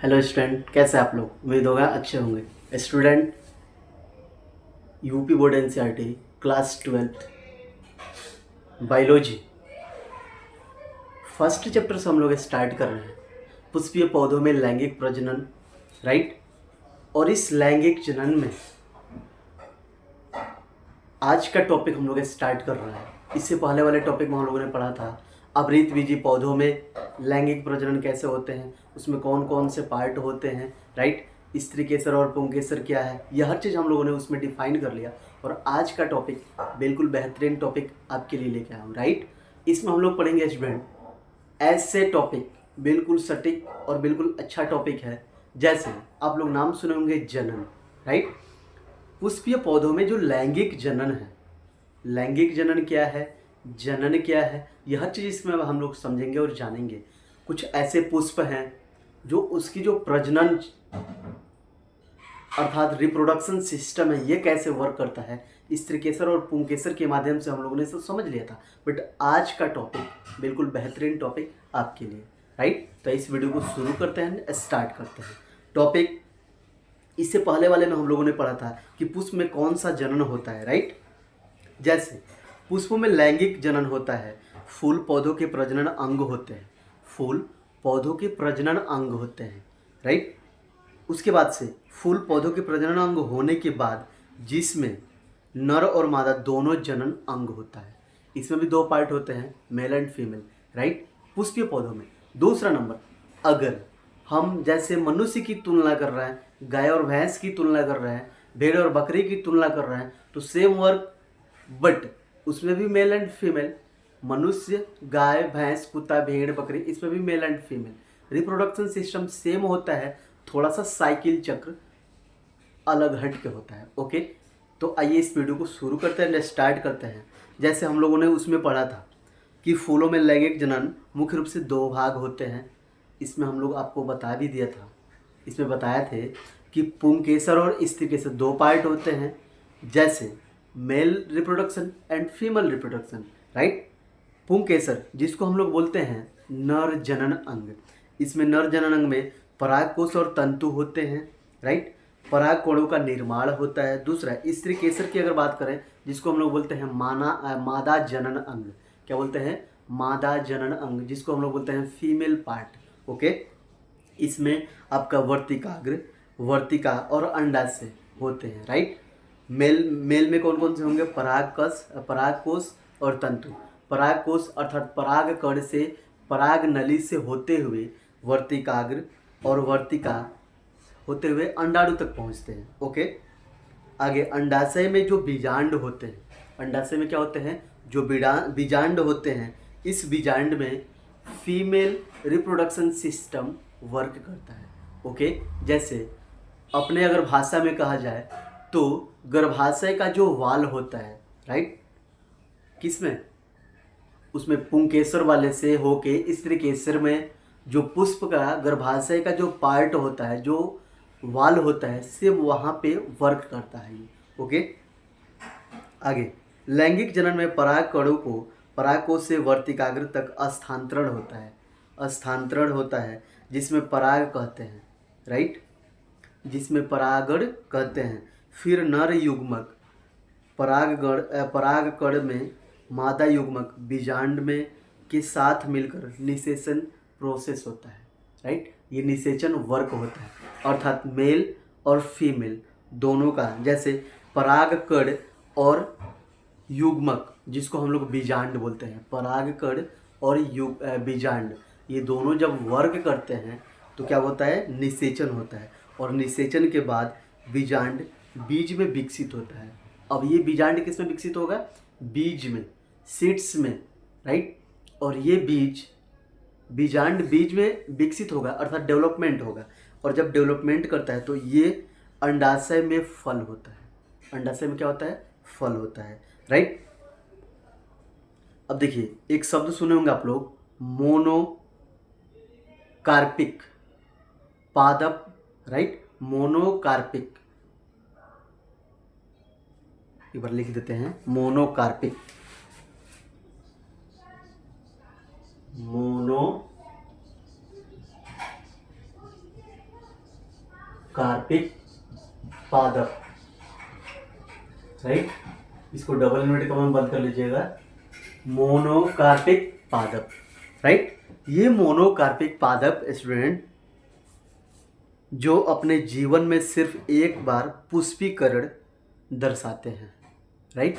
Hello student, कैसे आप लोग? उम्मीद होगा अच्छे होंगे। Student, UP board NCERT class 12th biology first chapter से हम लोग स्टार्ट कर रहे हैं। पुष्पीय पौधों में लैंगिक प्रजनन, राइट। और इस लैंगिक जनन में आज का टॉपिक हम लोग स्टार्ट कर रहे हैं। इससे पहले वाले टॉपिक में हम लोगों ने पढ़ा था आवृतबीजी पौधों में लैंगिक प्रजनन कैसे होते हैं, उसमें कौन कौन से पार्ट होते हैं, राइट। स्त्री केसर और पुंकेसर क्या है, यह हर चीज़ हम लोगों ने उसमें डिफाइन कर लिया। और आज का टॉपिक बिल्कुल बेहतरीन टॉपिक आपके लिए लेके आया हूँ, राइट। इसमें हम लोग पढ़ेंगे स्टूडेंट ऐसे टॉपिक, बिल्कुल सटीक और बिल्कुल अच्छा टॉपिक है। जैसे आप लोग नाम सुने होंगे जनन, राइट। पुष्पीय पौधों में जो लैंगिक जनन है, लैंगिक जनन क्या है, जनन क्या है, यह हर चीज़ इसमें हम लोग समझेंगे और जानेंगे। कुछ ऐसे पुष्प हैं जो उसकी जो प्रजनन अर्थात रिप्रोडक्शन सिस्टम है, ये कैसे वर्क करता है, स्त्रीकेसर और पुंकेसर के माध्यम से हम लोगों ने सब समझ लिया था। बट आज का टॉपिक बिल्कुल बेहतरीन टॉपिक आपके लिए, राइट। तो इस वीडियो को शुरू करते हैं, स्टार्ट करते हैं टॉपिक। इससे पहले वाले में हम लोगों ने पढ़ा था कि पुष्प में कौन सा जनन होता है, राइट। जैसे पुष्पों में लैंगिक जनन होता है, फूल पौधों के प्रजनन अंग होते हैं, फूल पौधों के प्रजनन अंग होते हैं, राइट। उसके बाद से फूल पौधों के प्रजनन अंग होने के बाद जिसमें नर और मादा दोनों जनन अंग होता है। इसमें भी दो पार्ट होते हैं, मेल एंड फीमेल, राइट, पुष्पीय पौधों में। दूसरा नंबर, अगर हम जैसे मनुष्य की तुलना कर रहे हैं, गाय और भैंस की तुलना कर रहे हैं, भेड़ और बकरी की तुलना कर रहे हैं, तो सेम वर्क, बट उसमें भी मेल एंड फीमेल। मनुष्य, गाय, भैंस, कुत्ता, भेड़, बकरी, इसमें भी male and female. Reproduction system same होता है, थोड़ा सा साइकिल चक्र अलग हट के होता है, ओके। तो आइए इस वीडियो को शुरू करते हैं, स्टार्ट करते हैं। जैसे हम लोगों ने उसमें पढ़ा था कि फूलों में लैंगिक जनन मुख्य रूप से दो भाग होते हैं। इसमें हम लोग आपको बता भी दिया था, इसमें बताया थे कि पुंकेसर और स्त्रीकेसर दो पार्ट होते हैं। जैसे male reproduction and female reproduction, right. पुंकेसर जिसको हम लोग बोलते हैं नर जनन अंग, इसमें नर जनन अंग में परागकोश और तंतु होते हैं, राइट। पराग कोणों का निर्माण होता है। दूसरा स्त्री केसर की अगर बात करें, जिसको हम लोग बोलते हैं मादा जनन अंग, क्या बोलते हैं, मादा जनन अंग, जिसको हम लोग बोलते हैं फीमेल पार्ट, ओके। इसमें आपका वर्तिकाग्र, वर्तिका और अंडाशय होते हैं, राइट। मेल में कौन कौन से होंगे, परागकोश और तंतु। परागकोश अर्थात पराग कण से, पराग नली से होते हुए वर्तिकाग्र और वर्तिका होते हुए अंडाणु तक पहुंचते हैं, ओके। आगे अंडाशय में जो बीजांड होते हैं, अंडाशय में क्या होते हैं, जो बीजांड होते हैं, इस बीजांड में फीमेल रिप्रोडक्शन सिस्टम वर्क करता है, ओके। जैसे अपने अगर भाषा में कहा जाए तो गर्भाशय का जो वाल होता है, राइट, किसमें, उसमें पुंकेसर वाले से होके स्त्रीकेसर में जो पुष्प का गर्भाशय का जो पार्ट होता है, जो वाल होता है, सिर्फ वहाँ पे वर्क करता है ये, ओके। आगे लैंगिक जनन में पराग कणों को परागकोश से वर्तिकाग्र तक स्थानांतरण होता है, स्थानांतरण होता है, जिसमें पराग कहते हैं, राइट, जिसमें परागण कहते हैं। फिर नर युग्मक परागकण में मादा युग्मक बीजांड में के साथ मिलकर निषेचन प्रोसेस होता है, राइट। ये निषेचन वर्क होता है, अर्थात मेल और फीमेल दोनों का, जैसे परागकण और युग्मक, जिसको हम लोग बीजांड बोलते हैं, परागकण और बीजांड, ये दोनों जब वर्क करते हैं तो क्या होता है, निषेचन होता है। और निषेचन के बाद बीजांड बीज में विकसित होता है। अब ये बीजांड किस में विकसित होगा, बीज में, सीड्स में, राइट। और ये बीजांड बीज में विकसित होगा, अर्थात डेवलपमेंट होगा। और जब डेवलपमेंट करता है तो ये अंडाशय में फल होता है, अंडाशय में क्या होता है, फल होता है, राइट। अब देखिए एक शब्द सुने होंगे आप लोग, मोनोकार्पिक पादप, राइट, मोनोकार्पिक, एक बार लिख देते हैं, मोनोकार्पिक, कार्पिक पादप, राइट। इसको डबल इन्वर्टेड कॉमा में बंद कर लीजिएगा, मोनोकार्पिक पादप, राइट। ये मोनोकार्पिक पादप स्टूडेंट जो अपने जीवन में सिर्फ एक बार पुष्पीकरण दर्शाते हैं, राइट।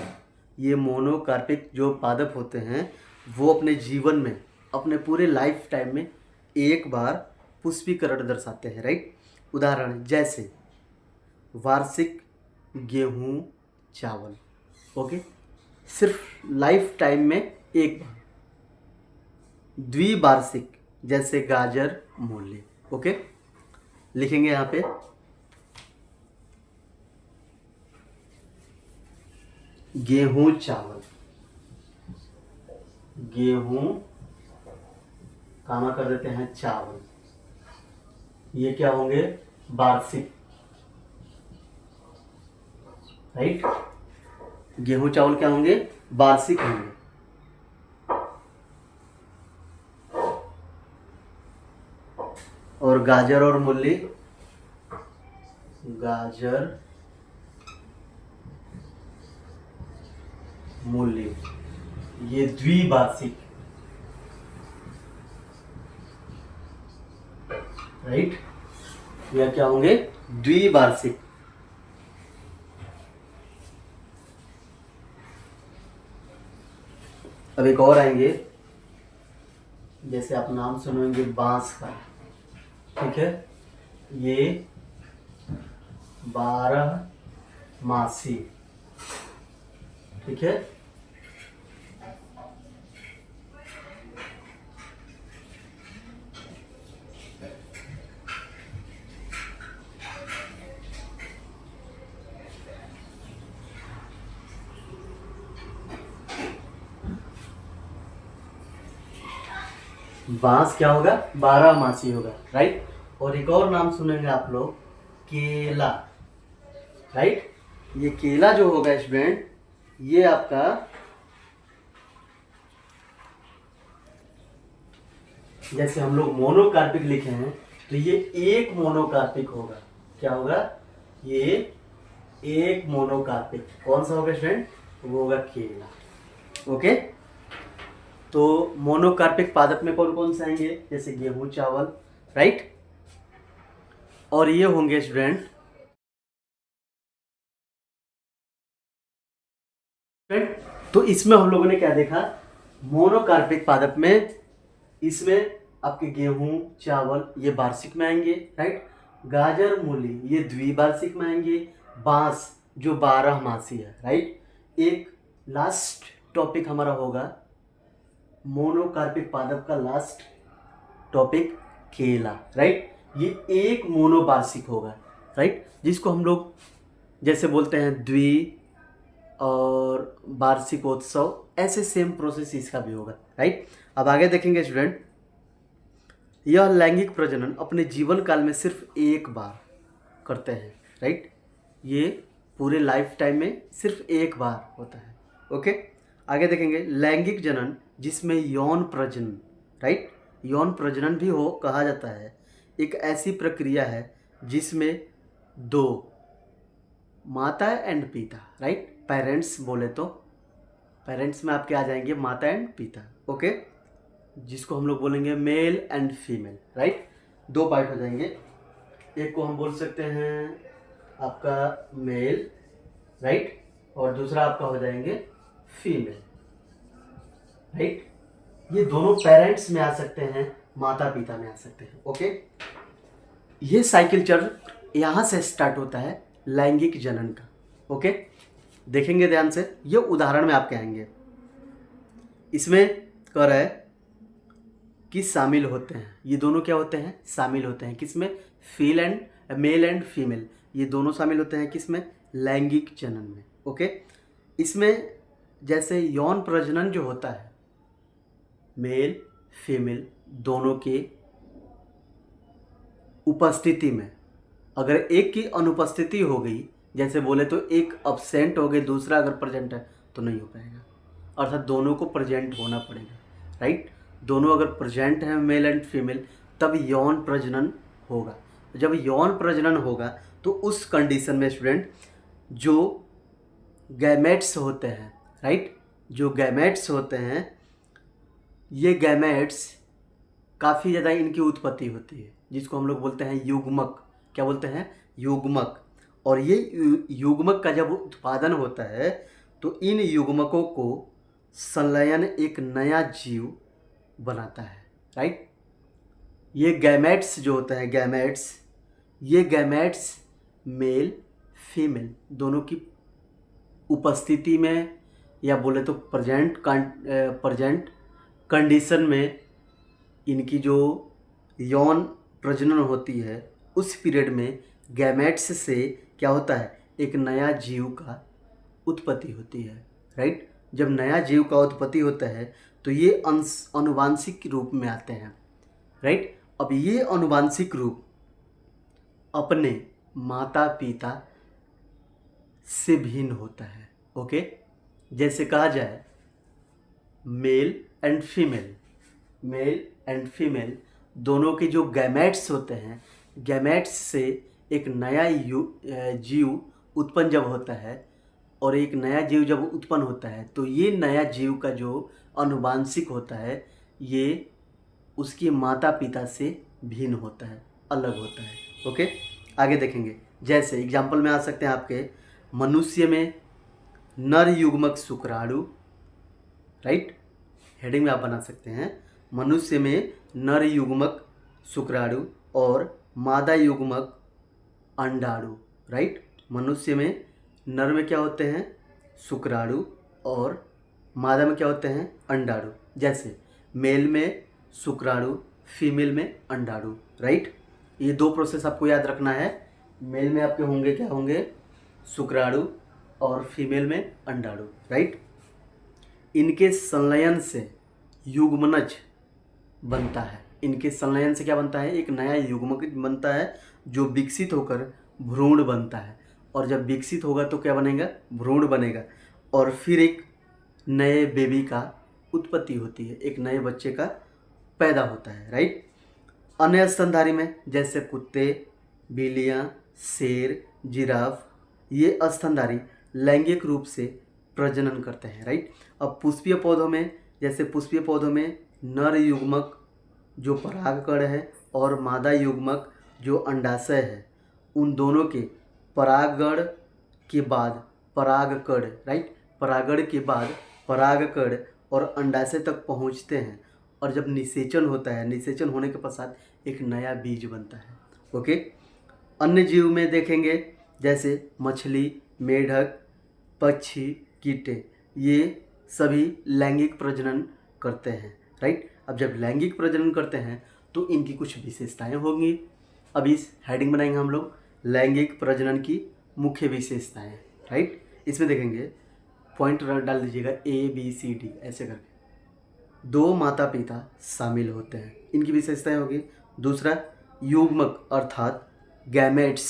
ये मोनोकार्पिक जो पादप होते हैं वो अपने जीवन में, अपने पूरे लाइफ टाइम में एक बार पुष्पीकरण दर्शाते हैं, राइट। उदाहरण जैसे वार्षिक गेहूं चावल, ओके, सिर्फ लाइफ टाइम में एक बार। द्विवार्षिक जैसे गाजर मूली, ओके, लिखेंगे यहाँ पे गेहूं चावल, गेहूं कामा कर देते हैं चावल, ये क्या होंगे, वार्षिक, राइट। गेहूं चावल क्या होंगे, वार्षिक होंगे। और गाजर और मूली, गाजर मूली ये द्विवार्षिक, राइट। यह क्या होंगे, द्विवार्षिक। अब एक और आएंगे, जैसे आप नाम सुनेंगे बांस का, ठीक है, ये 12 मासी, ठीक है। बांस क्या होगा, 12 मासी होगा, राइट। और एक और नाम सुनेंगे आप लोग, केला, राइट। ये केला जो होगा स्टूडेंट, ये आपका जैसे हम लोग मोनोकार्पिक लिखे हैं तो ये एक मोनोकार्पिक होगा, क्या होगा, ये एक मोनोकार्पिक। कौन सा होगा स्टूडेंट, वो होगा केला, ओके। तो मोनोकार्पिक पादप में कौन कौन से आएंगे, जैसे गेहूं चावल, राइट। और ये होंगे स्टूडेंट, तो इसमें हम लोगों ने क्या देखा, मोनोकार्पिक पादप में इसमें आपके गेहूं चावल ये वार्षिक में आएंगे, राइट। गाजर मूली ये द्विवार्षिक में आएंगे, बांस जो 12 मासी है, राइट। एक लास्ट टॉपिक हमारा होगा मोनोकार्पिक पादप का लास्ट टॉपिक केला, राइट। ये एक मोनोवार्षिक होगा, राइट, जिसको हम लोग जैसे बोलते हैं द्वि और वार्षिकोत्सव, ऐसे सेम प्रोसेस इसका भी होगा, राइट। अब आगे देखेंगे स्टूडेंट, यह लैंगिक प्रजनन अपने जीवन काल में सिर्फ एक बार करते हैं, राइट। ये पूरे लाइफ टाइम में सिर्फ एक बार होता है, ओके। आगे देखेंगे लैंगिक जनन जिसमें यौन प्रजनन, राइट, यौन प्रजनन भी हो कहा जाता है, एक ऐसी प्रक्रिया है जिसमें दो माता एंड पिता, राइट, पेरेंट्स बोले तो पेरेंट्स में आपके आ जाएंगे माता एंड पिता, ओके, जिसको हम लोग बोलेंगे मेल एंड फीमेल, राइट। दो पार्ट हो जाएंगे, एक को हम बोल सकते हैं आपका मेल, राइट, और दूसरा आपका हो जाएंगे फीमेल, राइट। ये दोनों पेरेंट्स में आ सकते हैं, माता पिता में आ सकते हैं, ओके। ये साइकिल चक्र यहाँ से स्टार्ट होता है लैंगिक जनन का, ओके। देखेंगे ध्यान से, ये उदाहरण में आपके आएंगे, इसमें कह रहा है कि शामिल होते हैं, ये दोनों क्या होते हैं, शामिल होते हैं किसमें, मेल एंड फीमेल, ये दोनों शामिल होते हैं किसमें, लैंगिक जनन में, ओके। इसमें जैसे यौन प्रजनन जो होता है मेल फीमेल दोनों के उपस्थिति में, अगर एक की अनुपस्थिति हो गई, जैसे बोले तो एक अब्सेंट हो गई, दूसरा अगर प्रेजेंट है तो नहीं हो पाएगा, अर्थात दोनों को प्रेजेंट होना पड़ेगा, राइट। दोनों अगर प्रेजेंट हैं मेल एंड फीमेल तब यौन प्रजनन होगा। जब यौन प्रजनन होगा तो उस कंडीशन में स्टूडेंट जो गैमेट्स होते हैं, राइट, जो गैमेट्स होते हैं, ये गैमेट्स काफ़ी ज़्यादा इनकी उत्पत्ति होती है, जिसको हम लोग बोलते हैं युग्मक। क्या बोलते हैं? युग्मक। और ये युग्मक का जब उत्पादन होता है तो इन युग्मकों को संलयन एक नया जीव बनाता है, राइट। ये गैमेट्स जो होते हैं, गैमेट्स, ये गैमेट्स मेल फीमेल दोनों की उपस्थिति में, या बोले तो प्रेजेंट कंडीशन में, इनकी जो यौन प्रजनन होती है उस पीरियड में गैमेट्स से क्या होता है, एक नया जीव का उत्पत्ति होती है, राइट। जब नया जीव का उत्पत्ति होता है तो ये अनुवांशिक रूप में आते हैं, राइट। अब ये अनुवांशिक रूप अपने माता पिता से भिन्न होता है, ओके। जैसे कहा जाए मेल एंड फीमेल दोनों के जो गैमेट्स होते हैं, गैमेट्स से एक नया जीव उत्पन्न जब होता है, और एक नया जीव जब उत्पन्न होता है तो ये नया जीव का जो अनुवांशिक होता है ये उसकी माता पिता से भिन्न होता है, अलग होता है, ओके। आगे देखेंगे, जैसे एग्जाम्पल में आ सकते हैं आपके मनुष्य में नर युग्मक शुक्राणु, राइट, हेडिंग में आप बना सकते हैं मनुष्य में नर युग्मक शुक्राणु और मादा युग्मक अंडाणु, राइट। मनुष्य में नर में क्या होते हैं, शुक्राणु, और मादा में क्या होते हैं, अंडाणु। जैसे मेल में शुक्राणु, फीमेल में अंडाणु, राइट। ये दो प्रोसेस आपको याद रखना है। मेल में आपके होंगे, क्या होंगे, शुक्राणु, और फीमेल में अंडाणु, राइट। इनके संलयन से युग्मनज बनता है। इनके संलयन से क्या बनता है, एक नया युग्मक बनता है जो विकसित होकर भ्रूण बनता है, और जब विकसित होगा तो क्या बनेगा, भ्रूण बनेगा, और फिर एक नए बेबी का उत्पत्ति होती है, एक नए बच्चे का पैदा होता है, राइट। अन्य स्तनधारी में जैसे कुत्ते, बिल्लियाँ, शेर, जिराफ, ये स्तनधारी लैंगिक रूप से प्रजनन करते हैं, राइट। अब पुष्पीय पौधों में, जैसे पुष्पीय पौधों में नर युग्मक जो परागकण है और मादा युग्मक जो अंडाशय है, उन दोनों के परागण के बाद परागकण, राइट, परागण के बाद परागकण और अंडाशय तक पहुंचते हैं, और जब निषेचन होता है, निषेचन होने के पश्चात एक नया बीज बनता है, ओके। अन्य जीव में देखेंगे जैसे मछली, मेढक, पक्षी, कीटे, ये सभी लैंगिक प्रजनन करते हैं, राइट। अब जब लैंगिक प्रजनन करते हैं तो इनकी कुछ विशेषताएं होंगी। अब इस हेडिंग बनाएंगे हम लोग लैंगिक प्रजनन की मुख्य विशेषताएं, राइट। इसमें देखेंगे, पॉइंट डाल दीजिएगा ABCD ऐसे करके। दो माता पिता शामिल होते हैं, इनकी विशेषताएं होगी। दूसरा, युग्मक अर्थात गैमेट्स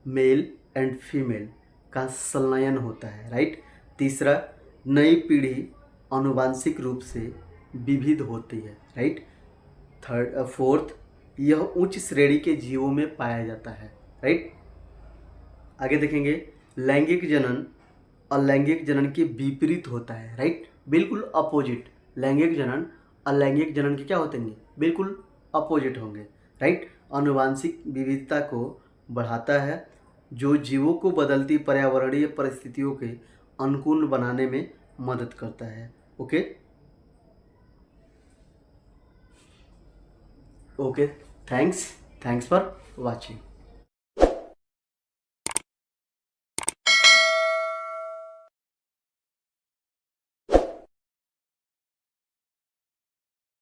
मेल एंड फीमेल का संलयन होता है, राइट। तीसरा, नई पीढ़ी आनुवांशिक रूप से विविध होती है, राइट। फोर्थ, यह उच्च श्रेणी के जीवों में पाया जाता है, राइट। आगे देखेंगे, लैंगिक जनन अलैंगिक जनन के विपरीत होता है, राइट, बिल्कुल अपोजिट। लैंगिक जनन अलैंगिक जनन के क्या होते हैं, बिल्कुल अपोजिट होंगे, राइट। आनुवांशिक विविधता को बढ़ाता है जो जीवों को बदलती पर्यावरणीय परिस्थितियों के अनुकूल बनाने में मदद करता है, ओके। Thanks for watching.